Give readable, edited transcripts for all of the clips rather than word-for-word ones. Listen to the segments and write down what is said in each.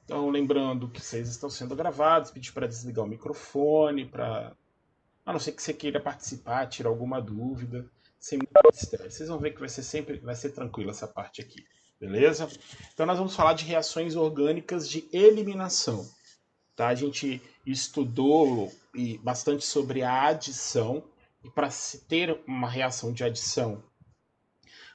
Então, lembrando que vocês estão sendo gravados, pedir para desligar o microfone, a não ser que você queira participar, tirar alguma dúvida, sem muito estresse. Vocês vão ver que vai ser tranquilo essa parte aqui, beleza? Então, nós vamos falar de reações orgânicas de eliminação. Tá? A gente estudou bastante sobre a adição, e para se ter uma reação de adição,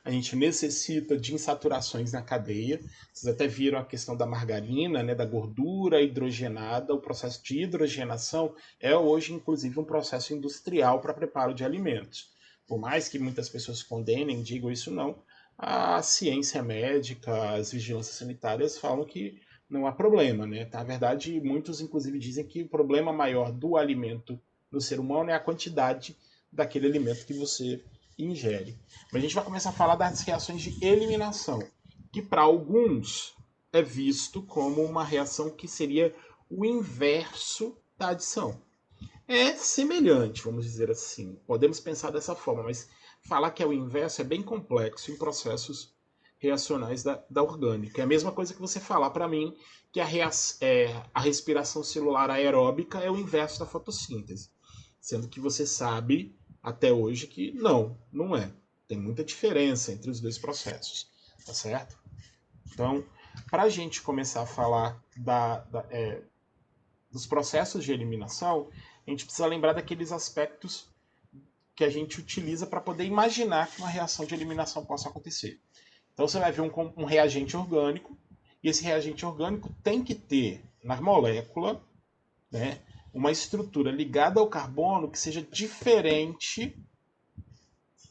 a gente necessita de insaturações na cadeia. Vocês até viram a questão da margarina, né, da gordura hidrogenada. O processo de hidrogenação é hoje, inclusive, um processo industrial para preparo de alimentos. Por mais que muitas pessoas condenem, digam isso não, a ciência médica, as vigilâncias sanitárias falam que não há problema, né? Na verdade, muitos inclusive dizem que o problema maior do alimento no ser humano é a quantidade daquele alimento que você ingere. Mas a gente vai começar a falar das reações de eliminação, que para alguns é visto como uma reação que seria o inverso da adição. É semelhante, vamos dizer assim. Podemos pensar dessa forma, mas falar que é o inverso é bem complexo em processos reacionais da orgânica. É a mesma coisa que você falar para mim que a respiração celular aeróbica é o inverso da fotossíntese. Sendo que você sabe até hoje que não é. Tem muita diferença entre os dois processos, tá certo? Então, para a gente começar a falar dos processos de eliminação, a gente precisa lembrar daqueles aspectos que a gente utiliza para poder imaginar que uma reação de eliminação possa acontecer. Então você vai ver um reagente orgânico, e esse reagente orgânico tem que ter na molécula, né, uma estrutura ligada ao carbono que seja diferente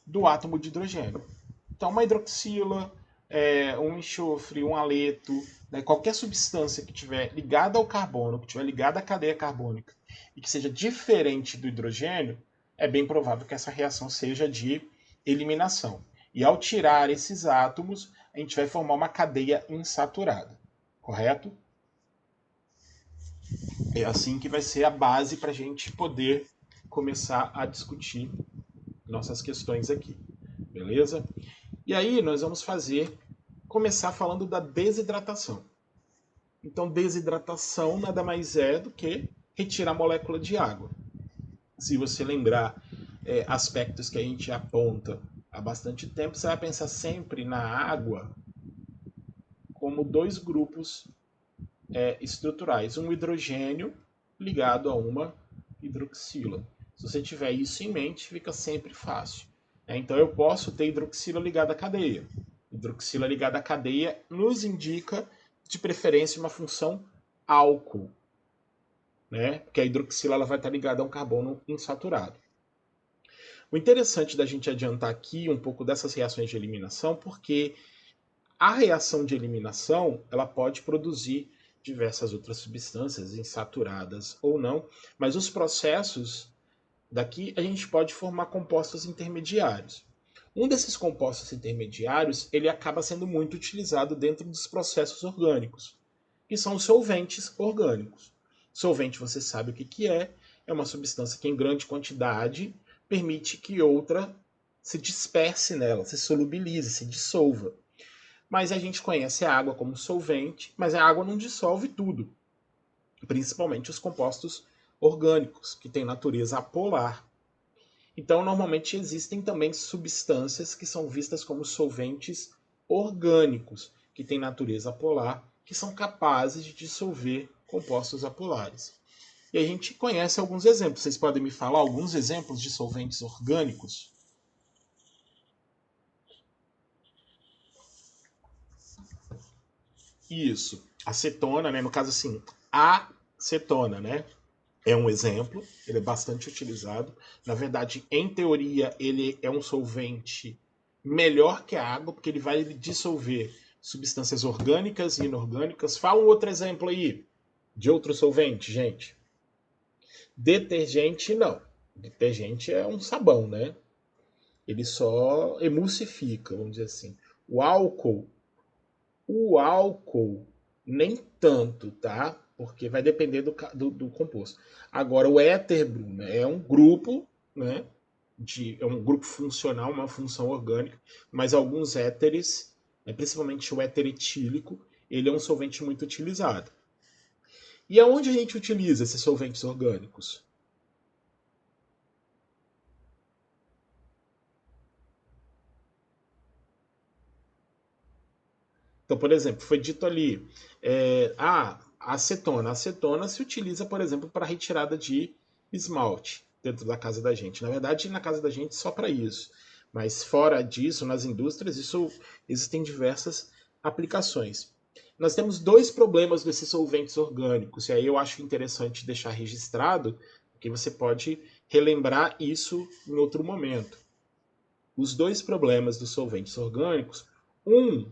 do átomo de hidrogênio. Então, uma hidroxila, um enxofre, um haleto, né, qualquer substância que estiver ligada ao carbono, que estiver ligada à cadeia carbônica e que seja diferente do hidrogênio, é bem provável que essa reação seja de eliminação. E ao tirar esses átomos, a gente vai formar uma cadeia insaturada, correto? É assim que vai ser a base para a gente poder começar a discutir nossas questões aqui, beleza? E aí nós vamos começar falando da desidratação. Então, desidratação nada mais é do que retirar a molécula de água. Se você lembrar aspectos que a gente aponta há bastante tempo, você vai pensar sempre na água como dois grupos estruturais. Um hidrogênio ligado a uma hidroxila. Se você tiver isso em mente, fica sempre fácil. Então eu posso ter hidroxila ligada à cadeia. Hidroxila ligada à cadeia nos indica, de preferência, uma função álcool, né? Porque a hidroxila ela vai estar ligada a um carbono insaturado. O interessante da gente adiantar aqui um pouco dessas reações de eliminação, porque a reação de eliminação ela pode produzir diversas outras substâncias, insaturadas ou não, mas os processos daqui a gente pode formar compostos intermediários. Um desses compostos intermediários ele acaba sendo muito utilizado dentro dos processos orgânicos, que são os solventes orgânicos. Solvente, você sabe o que é uma substância que em grande quantidade permite que outra se disperse nela, se solubilize, se dissolva. Mas a gente conhece a água como solvente, mas a água não dissolve tudo, principalmente os compostos orgânicos, que têm natureza apolar. Então, normalmente existem também substâncias que são vistas como solventes orgânicos, que têm natureza apolar, que são capazes de dissolver compostos apolares. E a gente conhece alguns exemplos. Vocês podem me falar alguns exemplos de solventes orgânicos? Isso. Acetona, né? No caso assim, a acetona, né? É um exemplo, ele é bastante utilizado. Na verdade, em teoria, ele é um solvente melhor que a água, porque ele vai dissolver substâncias orgânicas e inorgânicas. Fala um outro exemplo aí de outro solvente, gente. Detergente, não. Detergente é um sabão, né? Ele só emulsifica, vamos dizer assim. O álcool, nem tanto, tá? Porque vai depender do composto. Agora, o éter, Bruno, é um grupo, né? É um grupo funcional, uma função orgânica, mas alguns éteres, principalmente o éter etílico, ele é um solvente muito utilizado. E aonde a gente utiliza esses solventes orgânicos? Então, por exemplo, foi dito ali, a acetona. A acetona se utiliza, por exemplo, para retirada de esmalte dentro da casa da gente. Na verdade, na casa da gente só para isso. Mas fora disso, nas indústrias, isso existem diversas aplicações. Nós temos dois problemas desses solventes orgânicos, e aí eu acho interessante deixar registrado, porque você pode relembrar isso em outro momento. Os dois problemas dos solventes orgânicos, um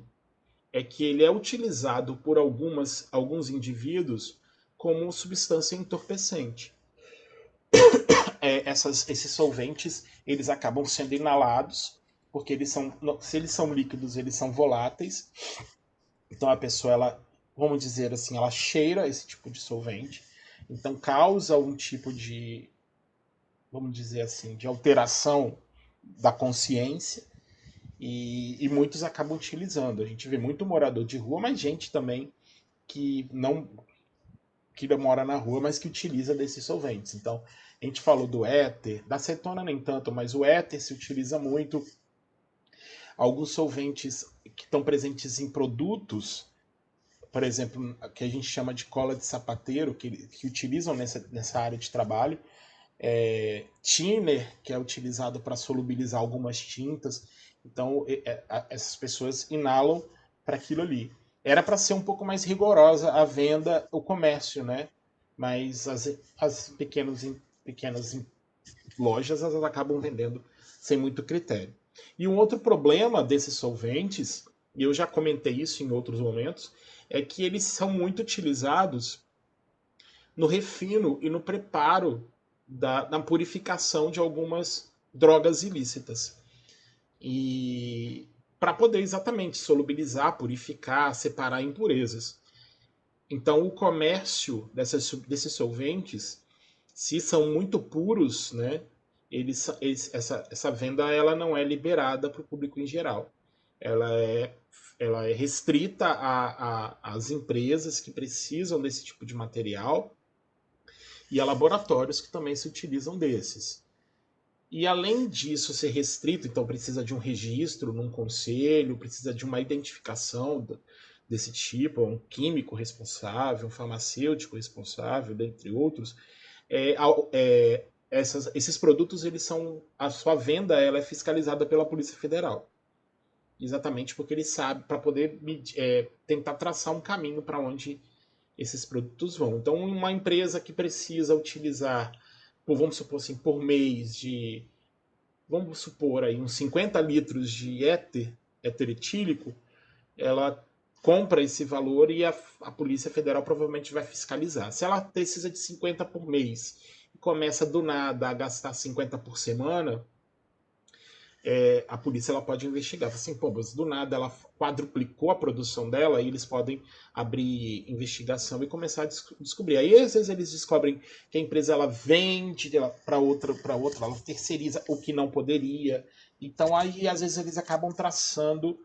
é que ele é utilizado por alguns indivíduos como substância entorpecente. Esses solventes eles acabam sendo inalados, porque se eles são líquidos, eles são voláteis. Então a pessoa, ela, vamos dizer assim, ela cheira esse tipo de solvente, então causa um tipo de, vamos dizer assim, de alteração da consciência. E muitos acabam utilizando. A gente vê muito morador de rua, mas gente também que não que mora na rua, mas que utiliza desses solventes. Então, a gente falou do éter, da acetona nem tanto, mas o éter se utiliza muito. Alguns solventes que estão presentes em produtos, por exemplo, que a gente chama de cola de sapateiro, que utilizam nessa área de trabalho. Thinner, que é utilizado para solubilizar algumas tintas. Então, essas pessoas inalam para aquilo ali. Era para ser um pouco mais rigorosa a venda, o comércio, né? Mas as pequenas lojas elas acabam vendendo sem muito critério. E um outro problema desses solventes, e eu já comentei isso em outros momentos, é que eles são muito utilizados no refino e no preparo na purificação de algumas drogas ilícitas. E para poder exatamente solubilizar, purificar, separar impurezas. Então, o comércio desses solventes, se são muito puros, né, essa venda ela não é liberada para o público em geral. Ela é, ela é restrita às empresas que precisam desse tipo de material e a laboratórios que também se utilizam desses. E além disso ser restrito, então precisa de um registro num conselho, precisa de uma identificação desse tipo, um químico responsável, um farmacêutico responsável, dentre outros. Esses produtos, eles são, a sua venda ela é fiscalizada pela Polícia Federal. Exatamente porque ele sabe, para poder tentar traçar um caminho para onde esses produtos vão. Então, uma empresa que precisa utilizar, vamos supor assim, por mês vamos supor aí, uns 50 litros de éter etílico, ela compra esse valor e a Polícia Federal provavelmente vai fiscalizar. Se ela precisa de 50 por mês e começa do nada a gastar 50 por semana, a polícia ela pode investigar. Assim, pô, mas do nada ela quadruplicou a produção dela e eles podem abrir investigação e começar a descobrir. Aí às vezes eles descobrem que a empresa ela vende para outra, ela terceiriza o que não poderia. Então aí às vezes eles acabam traçando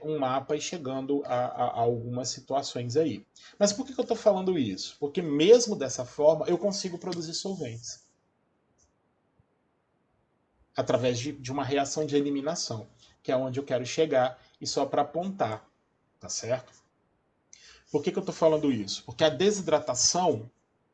um mapa e chegando a algumas situações aí. Mas por que eu estou falando isso? Porque mesmo dessa forma eu consigo produzir solventes através de uma reação de eliminação, que é onde eu quero chegar, e só para apontar, tá certo? Por que eu estou falando isso? Porque a desidratação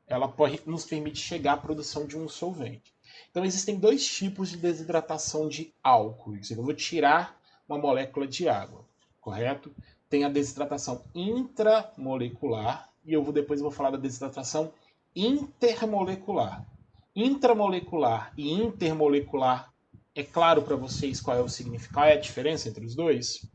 ela nos permite chegar à produção de um solvente. Então existem dois tipos de desidratação de álcool. Eu vou tirar uma molécula de água, correto? Tem a desidratação intramolecular e depois eu vou falar da desidratação intermolecular. Intramolecular e intermolecular, é claro para vocês qual é o significado, qual é a diferença entre os dois?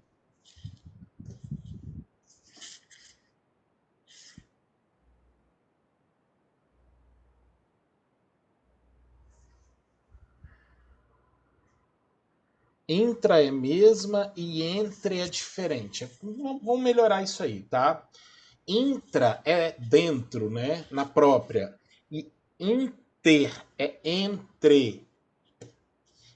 Intra é mesma e entre é diferente. Vamos melhorar isso aí, tá? Intra é dentro, né? Na própria. E inter é entre.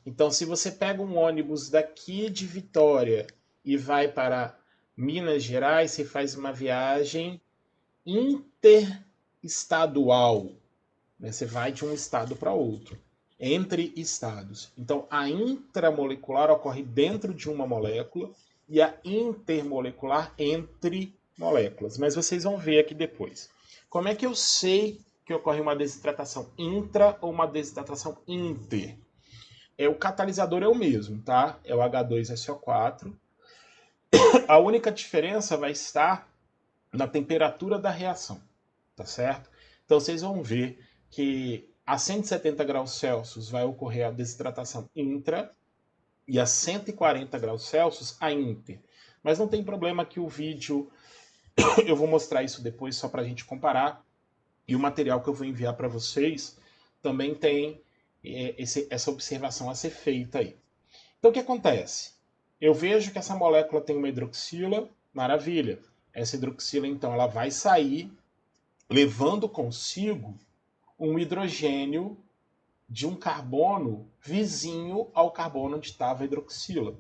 Então, se você pega um ônibus daqui de Vitória e vai para Minas Gerais, você faz uma viagem interestadual. estadual, né? Você vai de um estado para outro, entre estados. Então, a intramolecular ocorre dentro de uma molécula e a intermolecular entre moléculas. Mas vocês vão ver aqui depois. Como é que eu sei que ocorre uma desidratação intra ou uma desidratação inter? O catalisador é o mesmo, tá? É o H2SO4. A única diferença vai estar na temperatura da reação, tá certo? Então vocês vão ver que a 170 graus Celsius vai ocorrer a desidratação intra e a 140 graus Celsius a inter. Mas não tem problema que o vídeo, eu vou mostrar isso depois só para a gente comparar, e o material que eu vou enviar para vocês também tem essa observação a ser feita aí. Então o que acontece? Eu vejo que essa molécula tem uma hidroxila, maravilha. Essa hidroxila, então, ela vai sair levando consigo um hidrogênio de um carbono vizinho ao carbono onde estava a hidroxila,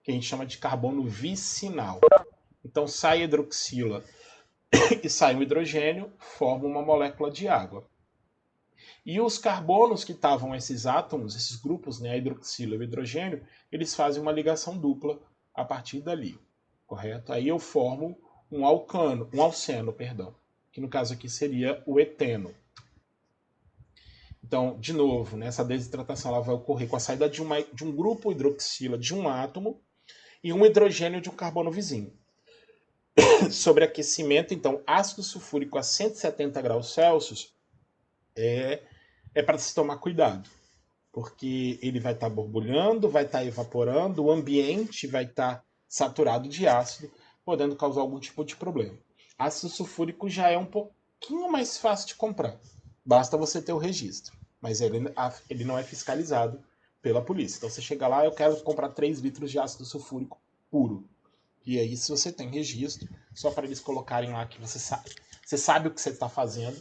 que a gente chama de carbono vicinal. Então sai a hidroxila e sai um hidrogênio, forma uma molécula de água. E os carbonos que estavam esses átomos, esses grupos, né, a hidroxila e o hidrogênio, eles fazem uma ligação dupla a partir dali, correto? Aí eu formo um alceno, perdão, que no caso aqui seria o eteno. Então, de novo, né, essa desidratação ela vai ocorrer com a saída de um grupo hidroxila de um átomo e um hidrogênio de um carbono vizinho. Sobreaquecimento, então, ácido sulfúrico a 170 graus Celsius é para se tomar cuidado, porque ele vai estar borbulhando, vai estar evaporando, o ambiente vai estar saturado de ácido, podendo causar algum tipo de problema. Ácido sulfúrico já é um pouquinho mais fácil de comprar, basta você ter o registro, mas ele não é fiscalizado pela polícia. Então você chega lá, eu quero comprar 3 litros de ácido sulfúrico puro. E aí, se você tem registro, só para eles colocarem lá que você sabe o que você está fazendo,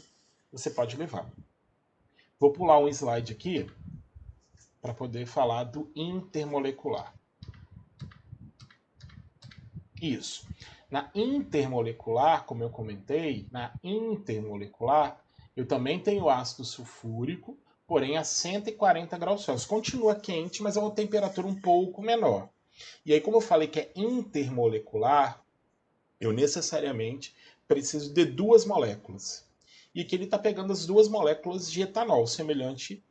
você pode levar. Vou pular um slide aqui para poder falar do intermolecular. Isso. Na intermolecular, como eu comentei, na intermolecular, eu também tenho ácido sulfúrico, porém a 140 graus Celsius. Continua quente, mas é uma temperatura um pouco menor. E aí, como eu falei que é intermolecular, eu necessariamente preciso de 2 moléculas. E que ele está pegando as 2 moléculas de etanol, semelhante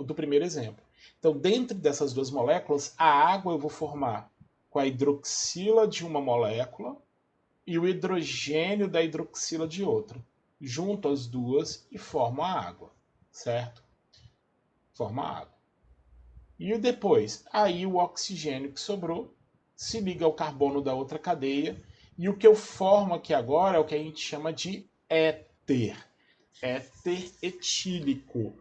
do primeiro exemplo. Então, dentro dessas 2 moléculas, a água eu vou formar com a hidroxila de uma molécula e o hidrogênio da hidroxila de outra. Junto as duas e formo a água, certo? Forma a água. E depois, aí o oxigênio que sobrou se liga ao carbono da outra cadeia. E o que eu formo aqui agora é o que a gente chama de éter. Éter etílico,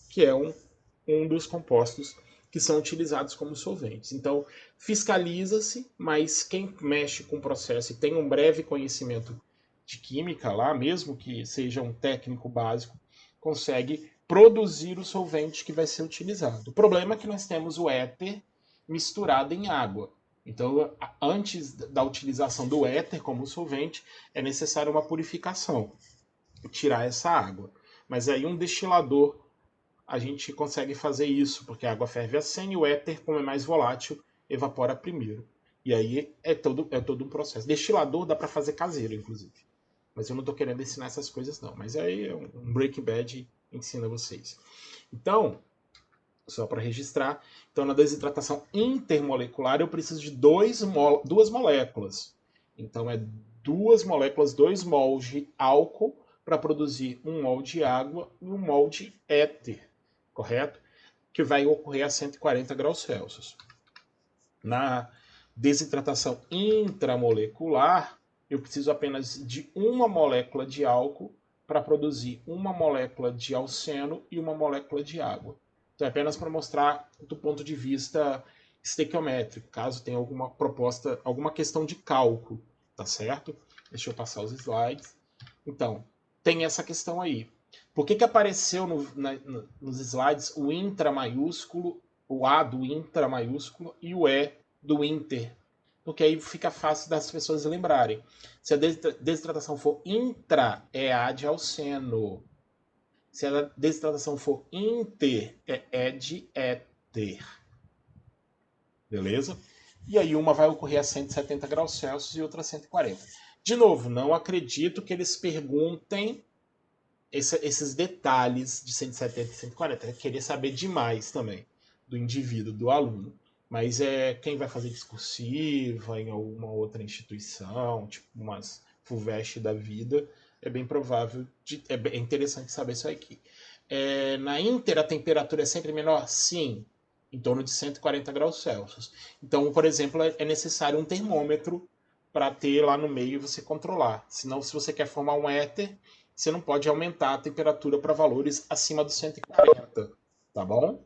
que é um dos compostos que são utilizados como solventes. Então, fiscaliza-se, mas quem mexe com o processo e tem um breve conhecimento de química lá, mesmo que seja um técnico básico, consegue produzir o solvente que vai ser utilizado. O problema é que nós temos o éter misturado em água. Então, antes da utilização do éter como solvente, é necessária uma purificação, tirar essa água. Mas aí um destilador, a gente consegue fazer isso, porque a água ferve a 100 e o éter, como é mais volátil, evapora primeiro. E aí é todo um processo. Destilador dá para fazer caseiro, inclusive. Mas eu não estou querendo ensinar essas coisas, não. Mas aí um Breaking Bad ensina vocês. Então, só para registrar, então na desidratação intermolecular eu preciso de 2 moléculas. Então é 2 moléculas, 2 mols de álcool para produzir 1 mol de água e 1 mol de éter, correto? Que vai ocorrer a 140 graus Celsius. Na desidratação intramolecular, eu preciso apenas de 1 molécula de álcool para produzir 1 molécula de alceno e 1 molécula de água. Então é apenas para mostrar do ponto de vista estequiométrico, caso tenha alguma proposta, alguma questão de cálculo, tá certo? Deixa eu passar os slides. Então, tem essa questão aí. Por que apareceu nos slides o intra maiúsculo, o A do intra maiúsculo e o E do inter porque aí fica fácil das pessoas lembrarem. Se a desidratação for intra, é adialceno. Se a desidratação for inter, é de éter. Beleza? E aí uma vai ocorrer a 170 graus Celsius e outra a 140. De novo, não acredito que eles perguntem esses detalhes de 170 e 140. Eu queria saber demais também do indivíduo, do aluno. Mas quem vai fazer discursiva em alguma outra instituição, tipo umas FUVEST da vida, é bem provável, é interessante saber isso aqui. Na Inter, a temperatura é sempre menor? Sim, em torno de 140 graus Celsius. Então, por exemplo, é necessário um termômetro para ter lá no meio e você controlar. Senão, se você quer formar um éter, você não pode aumentar a temperatura para valores acima dos 140, tá bom?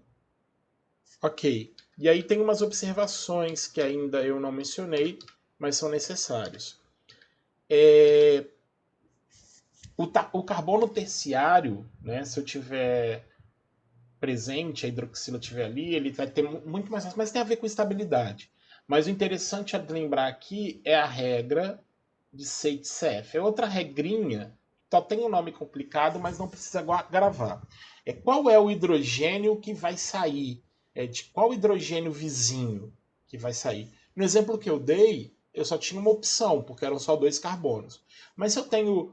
Ok. E aí tem umas observações que ainda eu não mencionei, mas são necessários. O carbono terciário, né, se eu tiver presente, a hidroxila estiver ali, ele vai ter muito mais fácil, mas tem a ver com estabilidade. Mas o interessante a lembrar aqui é a regra de Seitz-F. É outra regrinha, só tem um nome complicado, mas não precisa gravar. Qual é o hidrogênio que vai sair? De qual hidrogênio vizinho que vai sair? No exemplo que eu dei, eu só tinha uma opção, porque eram só 2 carbonos. Mas se eu tenho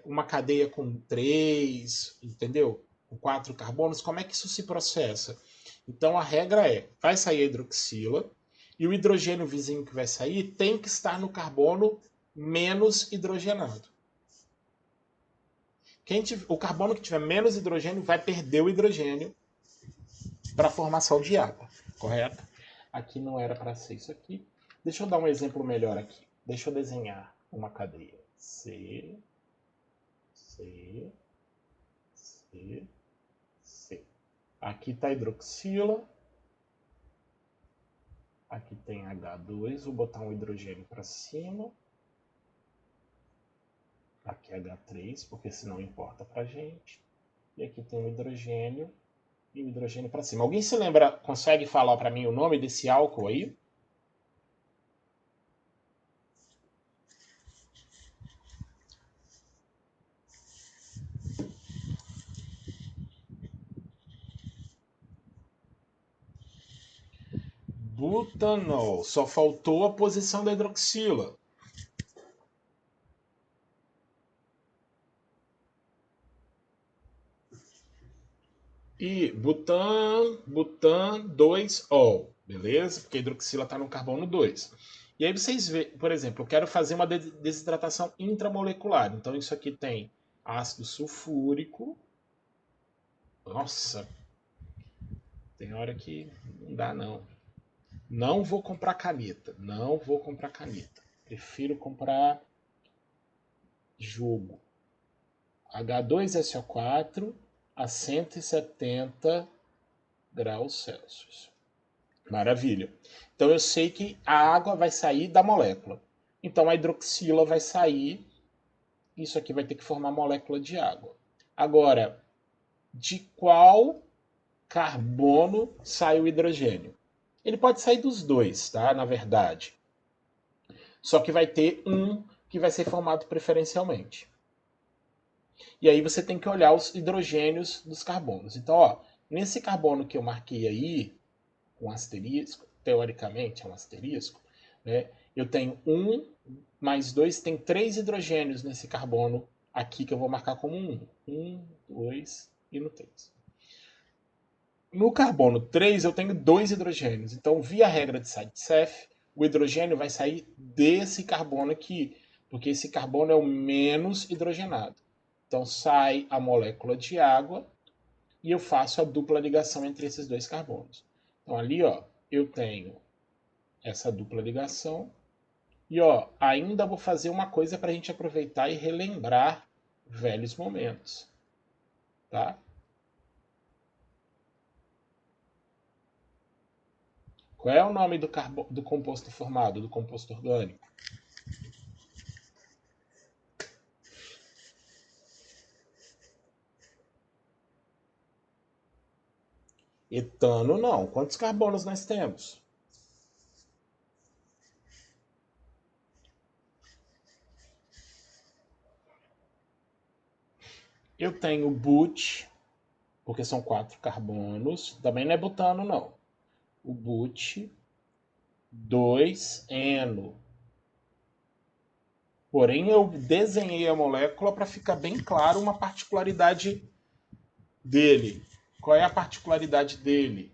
uma cadeia com 3, entendeu? Com 4 carbonos, como é que isso se processa? Então a regra vai sair a hidroxila, e o hidrogênio vizinho que vai sair tem que estar no carbono menos hidrogenado. O carbono que tiver menos hidrogênio vai perder o hidrogênio para a formação de água, correto? Aqui não era para ser isso aqui. Deixa eu dar um exemplo melhor aqui. Deixa eu desenhar uma cadeia. C, C, C, C. Aqui está a hidroxila. Aqui tem H2. Vou botar um hidrogênio para cima. Aqui é H3, porque senão importa para gente. E aqui tem o hidrogênio e o hidrogênio para cima. Alguém se lembra, consegue falar para mim o nome desse álcool aí? Butanol. Só faltou a posição da hidroxila. E butan 2-ol, beleza? Porque a hidroxila está no carbono 2. E aí vocês veem, por exemplo, eu quero fazer uma desidratação intramolecular. Então isso aqui tem ácido sulfúrico. Nossa, tem hora que não dá não. Não vou comprar caneta. Não vou comprar caneta. Prefiro comprar jogo. H2SO4 a 170 graus Celsius. Maravilha. Então eu sei que a água vai sair da molécula. Então a hidroxila vai sair. Isso aqui vai ter que formar molécula de água. Agora, de qual carbono sai o hidrogênio? Ele pode sair dos dois, tá? Na verdade. Só que vai ter um que vai ser formado preferencialmente. E aí você tem que olhar os hidrogênios dos carbonos. Então, ó, nesse carbono que eu marquei aí, com asterisco, teoricamente é um asterisco, né? Eu tenho 1 mais 2, tem 3 hidrogênios nesse carbono aqui que eu vou marcar como 1. 1, 2 e no 3. No carbono 3 eu tenho 2 hidrogênios. Então, via regra de Seitz-F, o hidrogênio vai sair desse carbono aqui, porque esse carbono é o menos hidrogenado. Então sai a molécula de água e eu faço a dupla ligação entre esses dois carbonos. Então ali, ó, eu tenho essa dupla ligação e, ó, ainda vou fazer uma coisa para a gente aproveitar e relembrar velhos momentos, tá? Qual é o nome do composto formado, do composto orgânico? Etano não. Quantos carbonos nós temos? Eu tenho but, porque são 4 carbonos. Também não é butano, não. O but 2-eno. Porém, eu desenhei a molécula para ficar bem claro uma particularidade dele. Qual é a particularidade dele?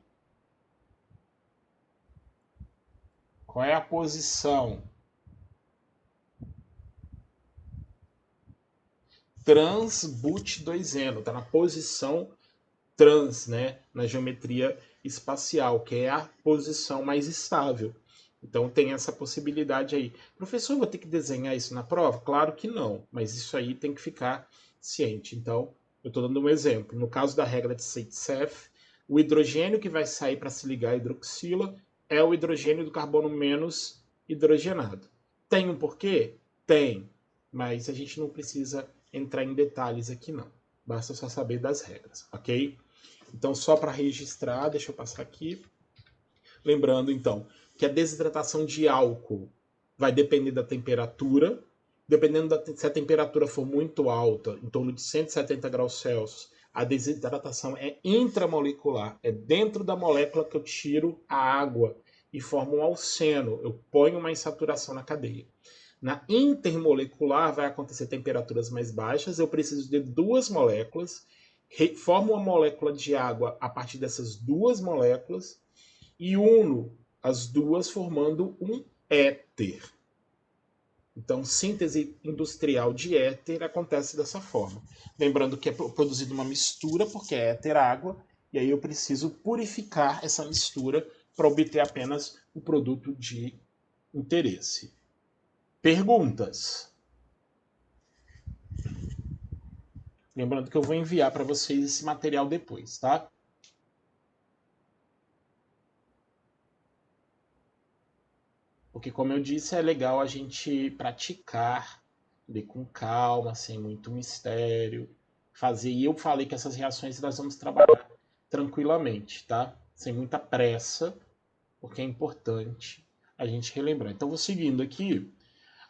Qual é a posição? Trans-but2-eno. Está na posição trans, né? Na geometria espacial, que é a posição mais estável. Então tem essa possibilidade aí. Professor, vou ter que desenhar isso na prova? Claro que não, mas isso aí tem que ficar ciente. Então, eu estou dando um exemplo. No caso da regra de Zaitsev, o hidrogênio que vai sair para se ligar à hidroxila é o hidrogênio do carbono menos hidrogenado. Tem um porquê? Tem, mas a gente não precisa entrar em detalhes aqui não. Basta só saber das regras, ok? Então, só para registrar, deixa eu passar aqui. Lembrando, então, que a desidratação de álcool vai depender da temperatura. Dependendo se a temperatura for muito alta, em torno de 170 graus Celsius, a desidratação é intramolecular. É dentro da molécula que eu tiro a água e formo um alceno. Eu ponho uma insaturação na cadeia. Na intermolecular vai acontecer temperaturas mais baixas. Eu preciso de 2 moléculas. Formo uma molécula de água a partir dessas 2 moléculas e uno as duas formando um éter. Então, síntese industrial de éter acontece dessa forma. Lembrando que é produzida uma mistura, porque é éter água, e aí eu preciso purificar essa mistura para obter apenas o produto de interesse. Perguntas? Lembrando que eu vou enviar para vocês esse material depois, tá? Porque, como eu disse, é legal a gente praticar, ler com calma, sem muito mistério, fazer. E eu falei que essas reações nós vamos trabalhar tranquilamente, tá? Sem muita pressa, porque é importante a gente relembrar. Então, vou seguindo aqui.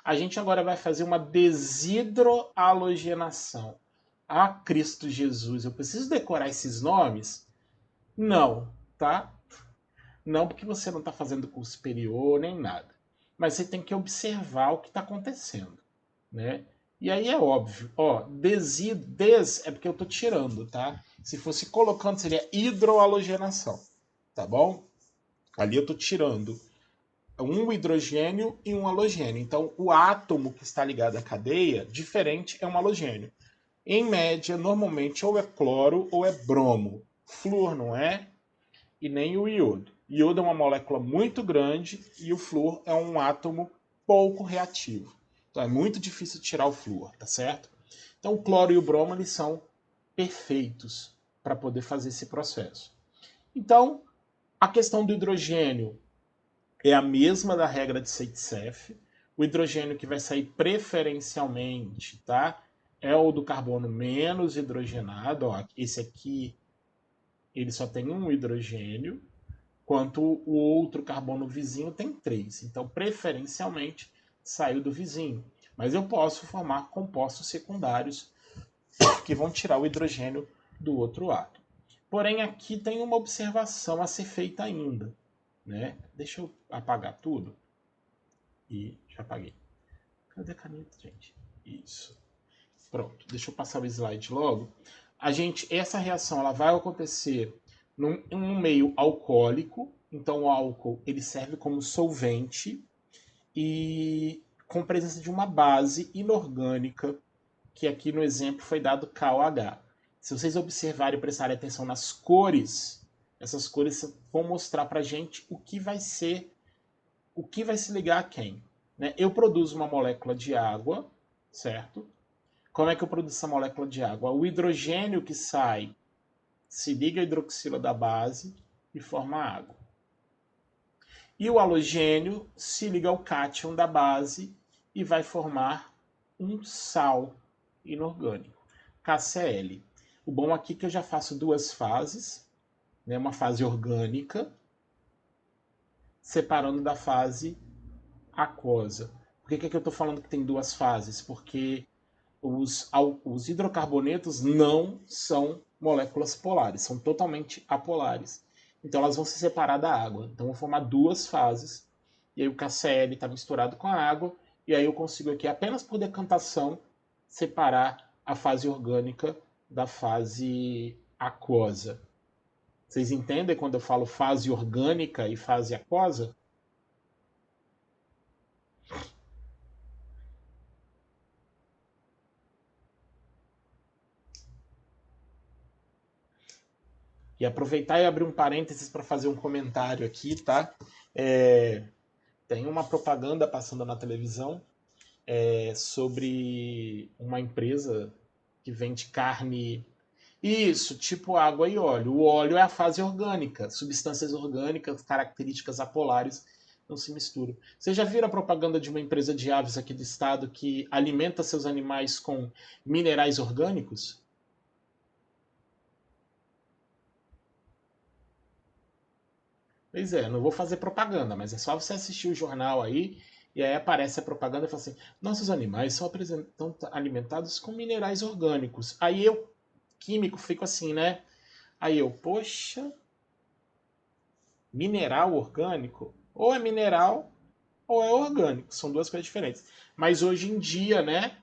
A gente agora vai fazer uma desidrohalogenação. Ah, Cristo Jesus, eu preciso decorar esses nomes? Não, tá? Não porque você não está fazendo curso superior nem nada. Mas você tem que observar o que está acontecendo, né? E aí é óbvio, ó, des é porque eu estou tirando, tá? Se fosse colocando, seria hidrohalogenação, tá bom? Ali eu estou tirando um hidrogênio e um halogênio. Então, o átomo que está ligado à cadeia, diferente, é um halogênio. Em média, normalmente, ou é cloro ou é bromo. Flúor não é, e nem o iodo. Iodo é uma molécula muito grande e o flúor é um átomo pouco reativo. Então é muito difícil tirar o flúor, tá certo? Então o cloro e o bromo eles são perfeitos para poder fazer esse processo. Então, a questão do hidrogênio é a mesma da regra de Zaitsev. O hidrogênio que vai sair preferencialmente, tá? É o do carbono menos hidrogenado. Ó, esse aqui ele só tem um hidrogênio, quanto o outro carbono vizinho tem 3. Então, preferencialmente, saiu do vizinho. Mas eu posso formar compostos secundários que vão tirar o hidrogênio do outro átomo. Porém, aqui tem uma observação a ser feita ainda. Né? Deixa eu apagar tudo. E já apaguei. Cadê a caneta, gente? Isso. Pronto. Deixa eu passar o slide logo. Essa reação ela vai acontecer num meio alcoólico. Então o álcool ele serve como solvente e com presença de uma base inorgânica, que aqui no exemplo foi dado KOH. Se vocês observarem e prestarem atenção nas cores, essas cores vão mostrar para a gente o que vai se ligar a quem. Né? Eu produzo uma molécula de água, certo? Como é que eu produzo essa molécula de água? O hidrogênio que sai se liga à hidroxila da base e forma água. E o halogênio se liga ao cátion da base e vai formar um sal inorgânico, KCl. O bom aqui é que eu já faço 2 fases, né? Uma fase orgânica, separando da fase aquosa. Por que eu estou falando que tem 2 fases? Porque os hidrocarbonetos não são moléculas polares, são totalmente apolares. Então elas vão se separar da água. Então vão formar duas fases. E aí o KCl está misturado com a água. E aí eu consigo aqui, apenas por decantação, separar a fase orgânica da fase aquosa. Vocês entendem quando eu falo fase orgânica e fase aquosa? E aproveitar e abrir um parênteses para fazer um comentário aqui, tá? Tem uma propaganda passando na televisão sobre uma empresa que vende carne. Isso, tipo água e óleo. O óleo é a fase orgânica, substâncias orgânicas, características apolares não se misturam. Vocês já viram a propaganda de uma empresa de aves aqui do estado que alimenta seus animais com minerais orgânicos? Pois é, não vou fazer propaganda, mas é só você assistir o jornal aí e aí aparece a propaganda e fala assim: nossos animais são alimentados com minerais orgânicos. Aí eu, químico, fico assim, né? Aí eu, poxa, mineral orgânico? Ou é mineral ou é orgânico. São duas coisas diferentes. Mas hoje em dia, né?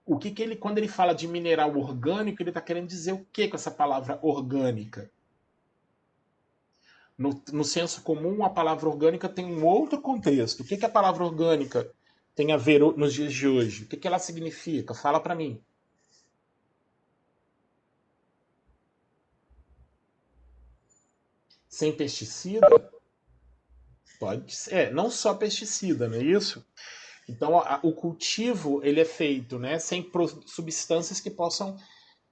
O que ele, quando ele fala de mineral orgânico, ele está querendo dizer o que com essa palavra orgânica? No senso comum, a palavra orgânica tem um outro contexto. O que a palavra orgânica tem a ver nos dias de hoje? O que ela significa? Fala para mim. Sem pesticida? Pode ser. Não só pesticida, não é isso? Então, o cultivo ele é feito, né, sem substâncias que possam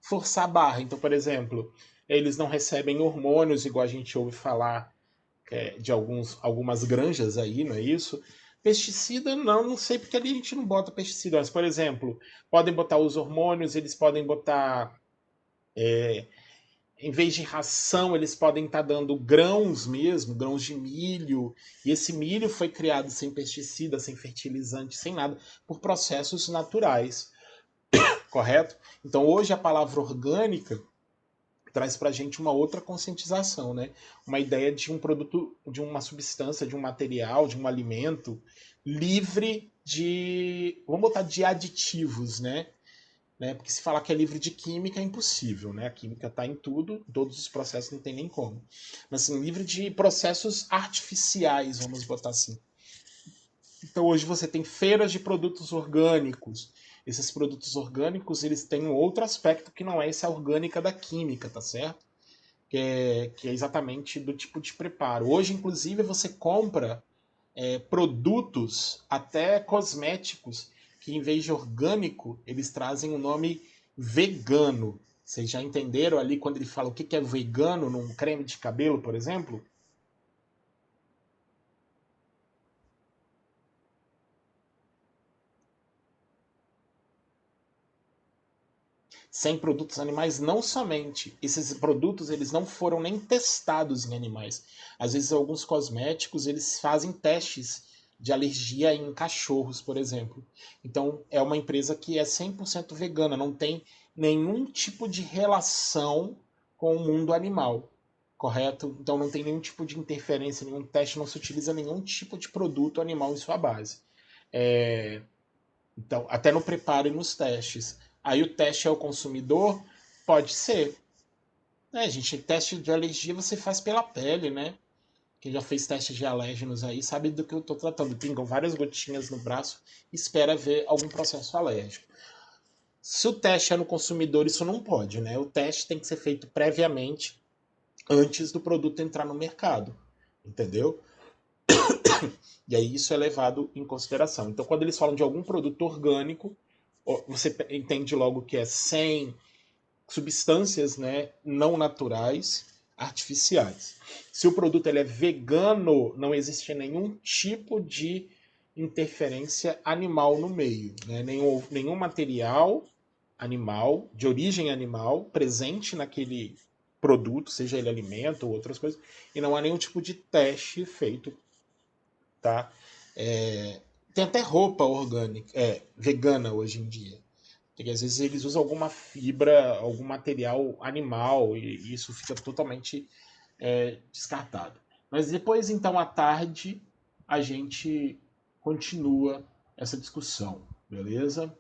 forçar a barra. Então, por exemplo, eles não recebem hormônios, igual a gente ouve falar de algumas granjas aí, não é isso? Pesticida, não sei porque ali a gente não bota pesticida. Mas, por exemplo, podem botar os hormônios, eles podem botar. Em vez de ração, eles podem estar dando grãos mesmo, grãos de milho. E esse milho foi criado sem pesticida, sem fertilizante, sem nada, por processos naturais, correto? Então hoje a palavra orgânica traz para a gente uma outra conscientização, né? Uma ideia de um produto, de uma substância, de um material, de um alimento livre de, vamos botar, de aditivos, né? Porque se falar que é livre de química é impossível, né? A química está em tudo, todos os processos não tem nem como. Mas assim, livre de processos artificiais, vamos botar assim. Então hoje você tem feiras de produtos orgânicos. Esses produtos orgânicos eles têm um outro aspecto que não é essa orgânica da química, tá certo? Que é exatamente do tipo de preparo. Hoje, inclusive, você compra produtos, até cosméticos, que em vez de orgânico, eles trazem o nome vegano. Vocês já entenderam ali quando ele fala o que é vegano num creme de cabelo, por exemplo? Sem produtos animais, não somente. Esses produtos eles não foram nem testados em animais. Às vezes alguns cosméticos eles fazem testes de alergia em cachorros, por exemplo. Então é uma empresa que é 100% vegana, não tem nenhum tipo de relação com o mundo animal, correto? Então não tem nenhum tipo de interferência, nenhum teste, não se utiliza nenhum tipo de produto animal em sua base. É, então, até no preparo e nos testes. Aí o teste é o consumidor? Pode ser. Gente, teste de alergia você faz pela pele, né? Quem já fez teste de alérgenos aí sabe do que eu estou tratando. Pingam várias gotinhas no braço e espera ver algum processo alérgico. Se o teste é no consumidor, isso não pode, né? O teste tem que ser feito previamente antes do produto entrar no mercado. Entendeu? E aí isso é levado em consideração. Então, quando eles falam de algum produto orgânico, você entende logo que é sem substâncias, né, não naturais, artificiais. Se o produto ele é vegano, não existe nenhum tipo de interferência animal no meio, né? Nenhum material animal, de origem animal, presente naquele produto, seja ele alimento ou outras coisas, e não há nenhum tipo de teste feito, tá? Tem até roupa orgânica, vegana hoje em dia. é que às vezes eles usam alguma fibra, algum material animal, e isso fica totalmente descartado. Mas depois, então, à tarde, a gente continua essa discussão, beleza?